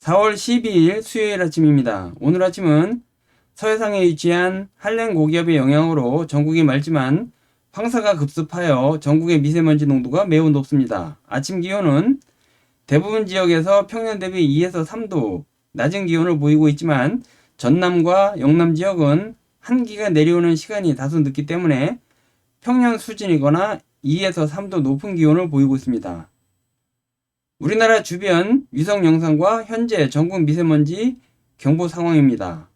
4월 12일 수요일 아침입니다. 오늘 아침은 서해상에 위치한 한랭 고기압의 영향으로 전국이 맑지만 황사가 급습하여 전국의 미세먼지 농도가 매우 높습니다. 아침 기온은 대부분 지역에서 평년 대비 2에서 3도 낮은 기온을 보이고 있지만 전남과 영남 지역은 한기가 내려오는 시간이 다소 늦기 때문에 평년 수준이거나 2에서 3도 높은 기온을 보이고 있습니다. 우리나라 주변 위성 영상과 현재 전국 미세먼지 경보 상황입니다.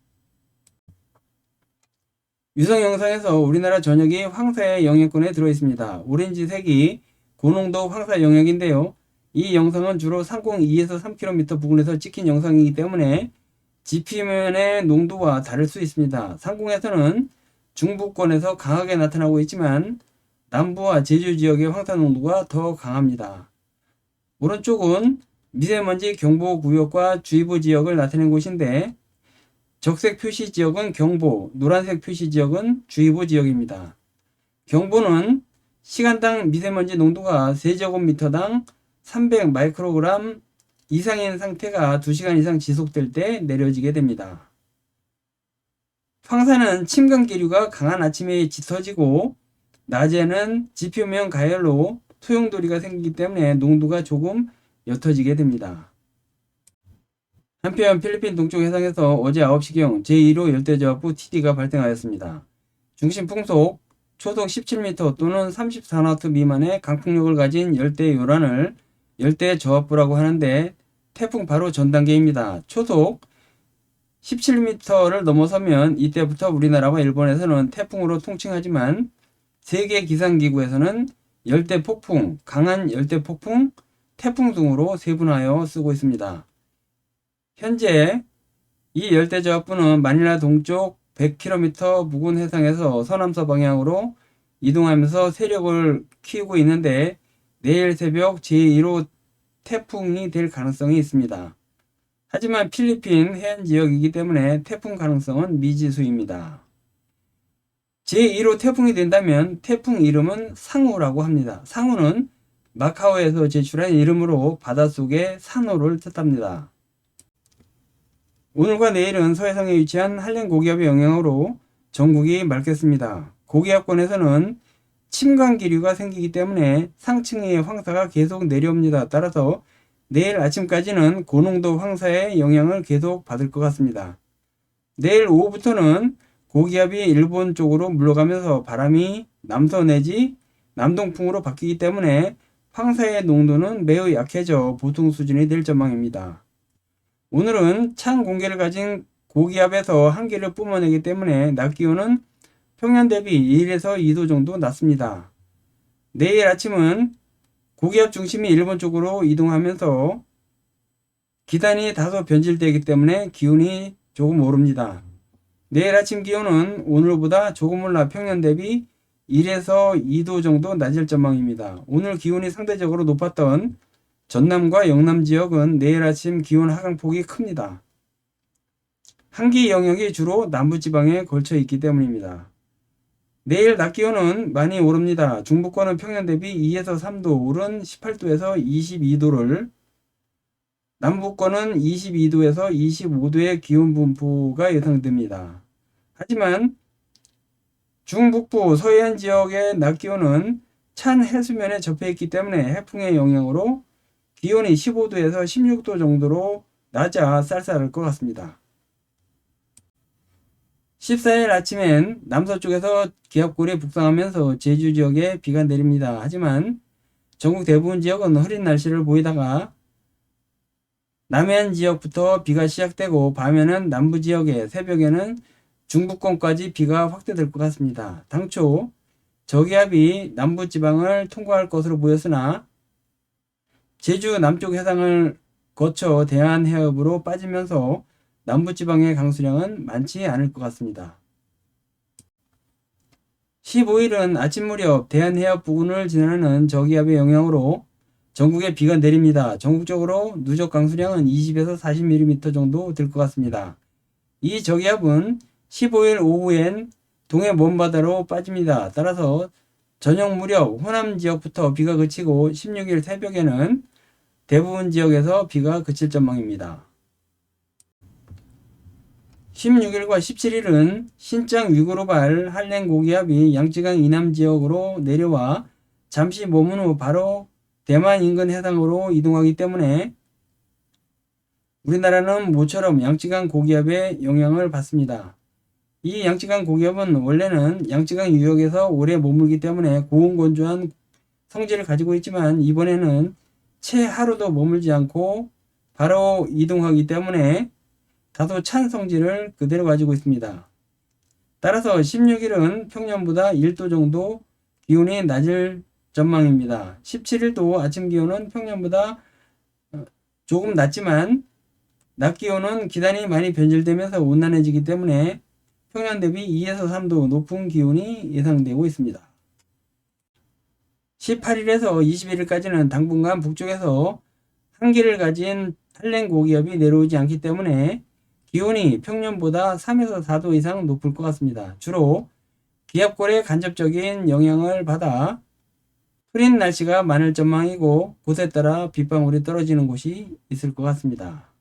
위성 영상에서 우리나라 전역이 황사의 영향권에 들어있습니다. 오렌지색이 고농도 황사 영역인데요. 이 영상은 주로 상공 2에서 3km 부근에서 찍힌 영상이기 때문에 지표면의 농도와 다를 수 있습니다. 상공에서는 중부권에서 강하게 나타나고 있지만 남부와 제주 지역의 황사 농도가 더 강합니다. 오른쪽은 미세먼지 경보구역과 주의보 지역을 나타낸 곳인데 적색 표시 지역은 경보, 노란색 표시 지역은 주의보 지역입니다. 경보는 시간당 미세먼지 농도가 세제곱미터당 300 마이크로그램 이상인 상태가 2시간 이상 지속될 때 내려지게 됩니다. 황사는 침강기류가 강한 아침에 짙어지고 낮에는 지표면 가열로 소용돌이가 생기기 때문에 농도가 조금 옅어지게 됩니다. 한편 필리핀 동쪽 해상에서 어제 9시경 제1호 열대저하부 TD가 발생하였습니다. 중심 풍속 초속 17m 또는 34나우트 미만의 강풍력을 가진 열대 요란을 열대저하부라고 하는데 태풍 바로 전 단계입니다. 초속 17m를 넘어서면 이때부터 우리나라와 일본에서는 태풍으로 통칭하지만 세계 기상기구에서는 열대폭풍, 강한 열대폭풍, 태풍 등으로 세분하여 쓰고 있습니다. 현재 이 열대저하부는 마닐라 동쪽 100km 부근 해상에서 서남서 방향으로 이동하면서 세력을 키우고 있는데 내일 새벽 제1호 태풍이 될 가능성이 있습니다. 하지만 필리핀 해안 지역이기 때문에 태풍 가능성은 미지수입니다. 제1호 태풍이 된다면 태풍 이름은 상우라고 합니다. 상우는 마카오에서 제출한 이름으로 바닷속의 산호를 뜻합니다. 오늘과 내일은 서해상에 위치한 한랭 고기압의 영향으로 전국이 맑겠습니다. 고기압권에서는 침강기류가 생기기 때문에 상층의 황사가 계속 내려옵니다. 따라서 내일 아침까지는 고농도 황사의 영향을 계속 받을 것 같습니다. 내일 오후부터는 고기압이 일본 쪽으로 물러가면서 바람이 남서 내지 남동풍으로 바뀌기 때문에 황사의 농도는 매우 약해져 보통 수준이 될 전망입니다. 오늘은 찬 공기를 가진 고기압에서 한기를 뿜어내기 때문에 낮 기온은 평년 대비 1에서 2도 정도 낮습니다. 내일 아침은 고기압 중심이 일본 쪽으로 이동하면서 기단이 다소 변질되기 때문에 기온이 조금 오릅니다. 내일 아침 기온은 오늘보다 조금 올라 평년 대비 1에서 2도 정도 낮을 전망입니다. 오늘 기온이 상대적으로 높았던 전남과 영남 지역은 내일 아침 기온 하강폭이 큽니다. 한기 영역이 주로 남부지방에 걸쳐 있기 때문입니다. 내일 낮 기온은 많이 오릅니다. 중부권은 평년 대비 2에서 3도 오른 18도에서 22도를, 남부권은 22도에서 25도의 기온 분포가 예상됩니다. 하지만 중북부 서해안 지역의 낮 기온은 찬 해수면에 접해 있기 때문에 해풍의 영향으로 기온이 15도에서 16도 정도로 낮아 쌀쌀할 것 같습니다. 14일 아침엔 남서쪽에서 기압골이 북상하면서 제주 지역에 비가 내립니다. 하지만 전국 대부분 지역은 흐린 날씨를 보이다가 남해안 지역부터 비가 시작되고 밤에는 남부 지역에 새벽에는 중부권까지 비가 확대될 것 같습니다. 당초 저기압이 남부지방을 통과할 것으로 보였으나 제주 남쪽 해상을 거쳐 대한해협으로 빠지면서 남부지방의 강수량은 많지 않을 것 같습니다. 15일은 아침 무렵 대한해협 부근을 지나는 저기압의 영향으로 전국에 비가 내립니다. 전국적으로 누적 강수량은 20에서 40mm 정도 될 것 같습니다. 이 저기압은 15일 오후엔 동해 먼바다로 빠집니다. 따라서 저녁 무렵 호남 지역부터 비가 그치고 16일 새벽에는 대부분 지역에서 비가 그칠 전망입니다. 16일과 17일은 신장 위구르발 한랭 고기압이 양쯔강 이남 지역으로 내려와 잠시 머문 후 바로 대만 인근 해상으로 이동하기 때문에 우리나라는 모처럼 양쯔강 고기압의 영향을 받습니다. 이 양쯔강 고기압은 원래는 양쯔강 유역에서 오래 머물기 때문에 고온건조한 성질을 가지고 있지만 이번에는 채 하루도 머물지 않고 바로 이동하기 때문에 다소 찬 성질을 그대로 가지고 있습니다. 따라서 16일은 평년보다 1도 정도 기온이 낮을 전망입니다. 17일도 아침 기온은 평년보다 조금 낮지만 낮 기온은 기단이 많이 변질되면서 온난해지기 때문에 평년 대비 2에서 3도 높은 기온이 예상되고 있습니다. 18일에서 21일까지는 당분간 북쪽에서 한기를 가진 한랭 고기압이 내려오지 않기 때문에 기온이 평년보다 3에서 4도 이상 높을 것 같습니다. 주로 기압골의 간접적인 영향을 받아 흐린 날씨가 많을 전망이고 곳에 따라 빗방울이 떨어지는 곳이 있을 것 같습니다.